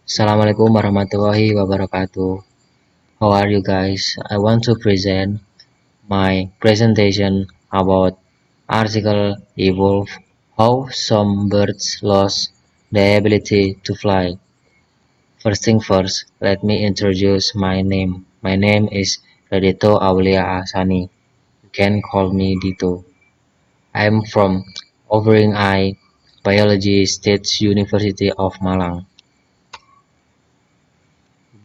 Assalamualaikum warahmatullahi wabarakatuh. How are you guys? I want to present my presentation about article evolve how some birds lost the ability to fly. First thing first, let me introduce my name. My name is Radito Aulia Asani. You can call me Dito. I'm from Overing Eye Biology State University of Malang.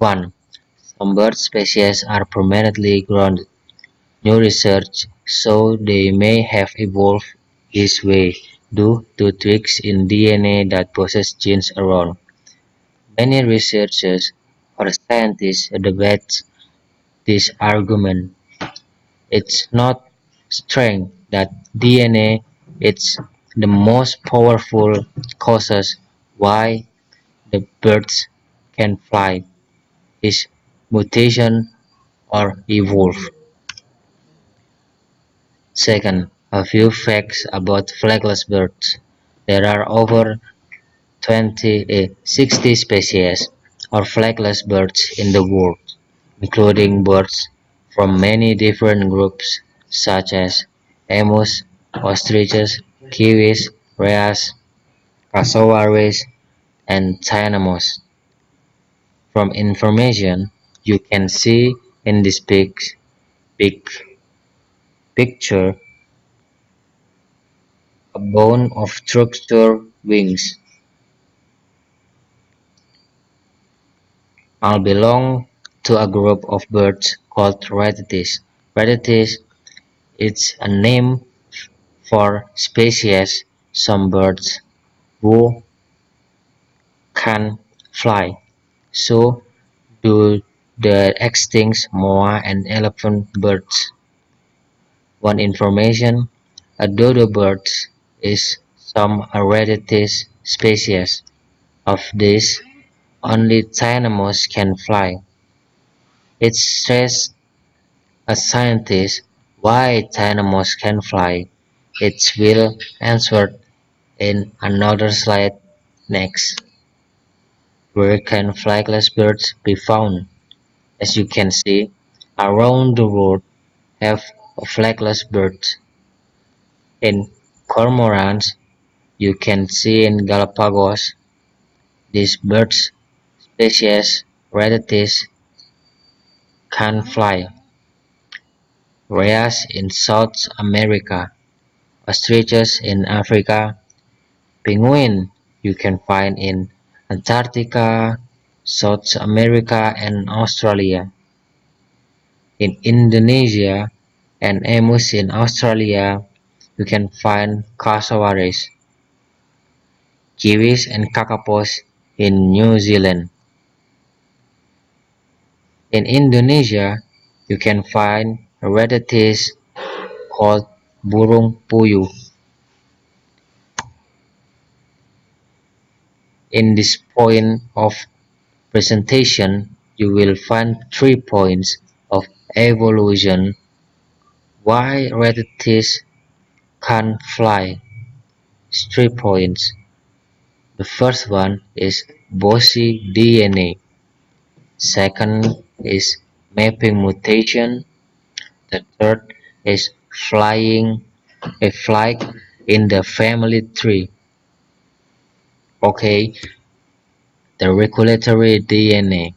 1. Some bird species are permanently grounded. New research shows they may have evolved this way due to tweaks in DNA that possess genes around. Many researchers or scientists debate this argument. It's not strange that DNA is the most powerful causes why the birds can fly is mutation or evolve. Second, a few facts about flagless birds. There are over 60 species of flagless birds in the world, including birds from many different groups such as emus, ostriches, kiwis, rheas, cassowaries, and tinamous. From information you can see in this big picture, a bone of structure wings all belong to a group of birds called ratites. Ratites is a name for species some birds who can fly. So do the extinct moa and elephant birds. One information, a dodo bird is some ratites species. Of these, only tinamous can fly. It stressed a scientist why tinamous can fly. It will answer in another slide next. Where can flightless birds be found? As you can see, around the world have flightless birds. In cormorants, you can see in Galapagos, these birds species rarities can fly. Rheas in South America, ostriches in Africa, penguin you can find in Antarctica, South America and Australia. In Indonesia and emus in Australia you can find cassowaries, kiwis and kakapos in New Zealand. In Indonesia you can find rarities called burung puyuh. In this point of presentation you will find 3 points of evolution why rarities can fly. 3 points. The first one is bossy DNA. Second is mapping mutation. The third is flying a flag in the family tree. Okay, the regulatory DNA.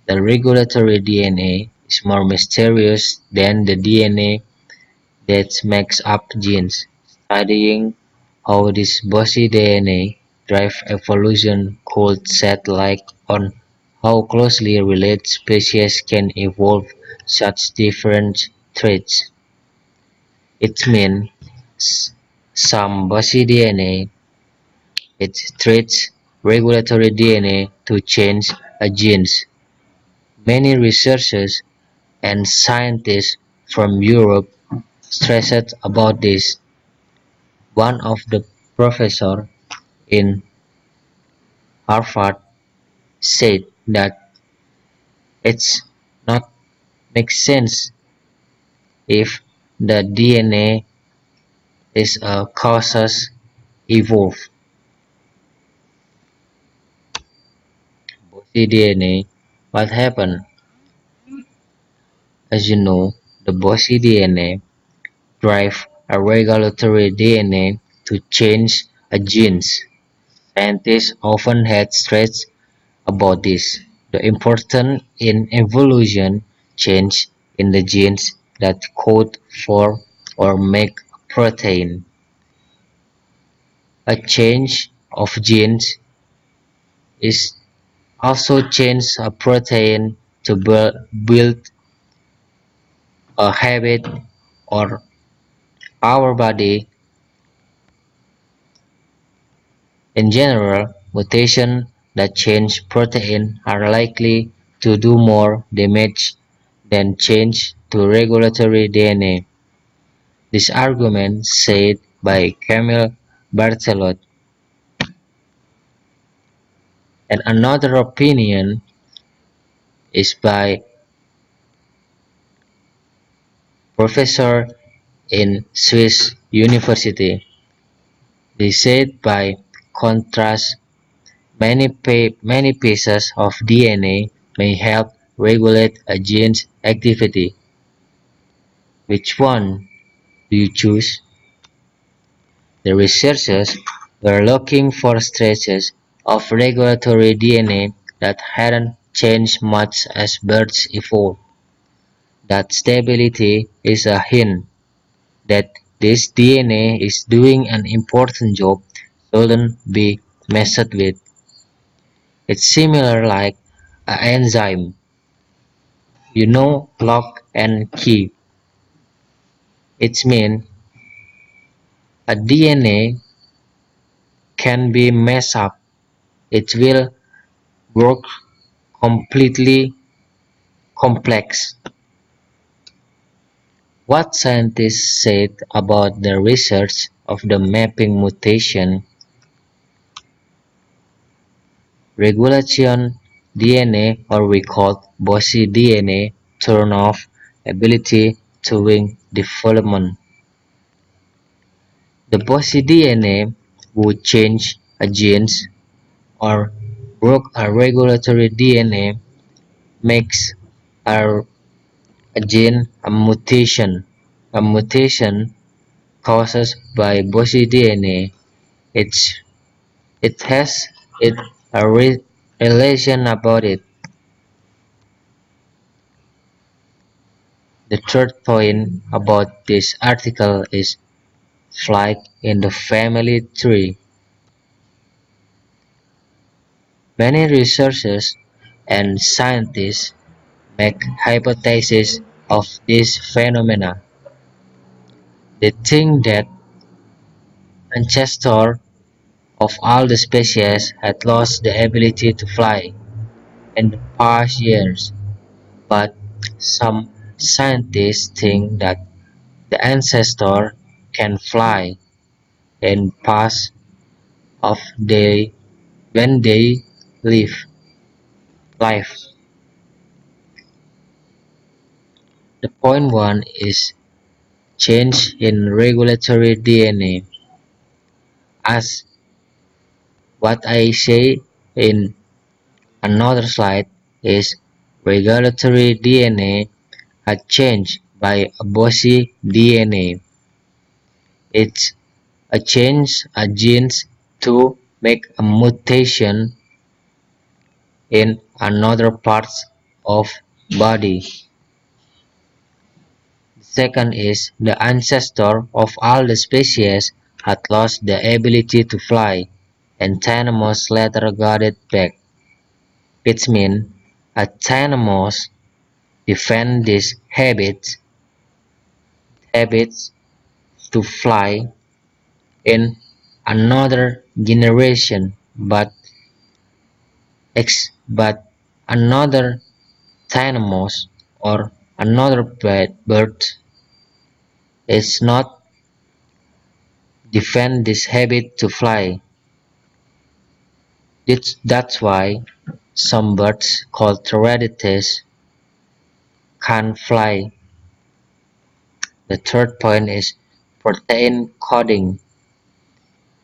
The regulatory DNA is more mysterious than the DNA that makes up genes. Studying how this bossy DNA drives evolution could shed light on how closely related species can evolve such different traits. It means some bossy DNA it treats regulatory DNA to change a genes. Many researchers and scientists from Europe stressed about this. One of the professors in Harvard said that it's not make sense if the DNA is a causes evolve, bossy DNA. What happened? As you know, the bossy DNA drive a regulatory DNA to change a genes. Scientists often had stressed about this. The important in evolution change in the genes that code for or make a protein. A change of genes is also change a protein to build a habit or our body. In general, mutations that change protein are likely to do more damage than change to regulatory DNA. This argument, said by Camille Berthelot, and another opinion is by professor in Swiss University. They said by contrast, many pieces of DNA may help regulate a gene's activity. Which one do you choose? The researchers were looking for stretches of regulatory DNA that hadn't changed much as birds evolved. That stability is a hint that this DNA is doing an important job shouldn't be messed with. It's similar like an enzyme, lock and key. It means a DNA can be messed up. It will work completely complex. What scientists said about the research of the mapping mutation regulation DNA, or we call bossy DNA, turn off ability to wing development. The bossy DNA would change a genes or broke a regulatory DNA makes a, a gene a mutation. A mutation caused by bossy DNA. It's it has it a relation about it. The third point about this article is flight in the family tree. Many researchers and scientists make hypotheses of this phenomena. They think that ancestors of all the species had lost the ability to fly in the past years, but some scientists think that the ancestor can fly in past of they when they live life. The point one is change in regulatory DNA. As what I say in another slide is regulatory DNA had changed by a bossy DNA. It's a change a genes to make a mutation in another parts of body. The second is the ancestor of all the species had lost the ability to fly, and Thanomos later got it back. It means a Thanomos defend these habits to fly in another generation, but another Thanomos or another bird is not defend this habit to fly. That's why some birds called terrestrials can't fly. The third point is protein coding.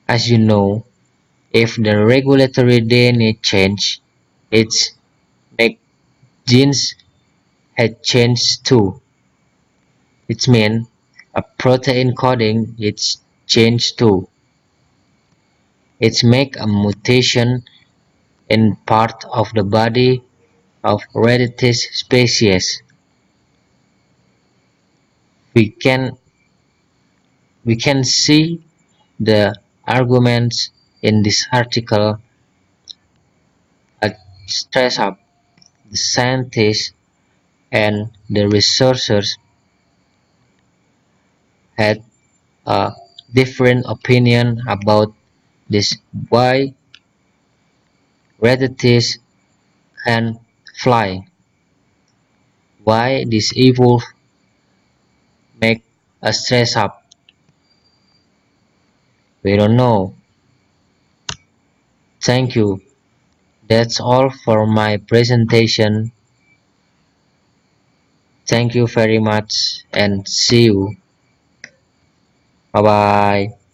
As you know, if the regulatory DNA change, Its make genes had changed too. It means a protein coding is changed too. It make a mutation in part of the body of rarity species. We can we can see the arguments in this article at stress up the scientists and the researchers had a different opinion about this why rarities can fly, why this evil make a stress up. We don't know. Thank you. That's all for my presentation. Thank you very much and see you. Bye bye.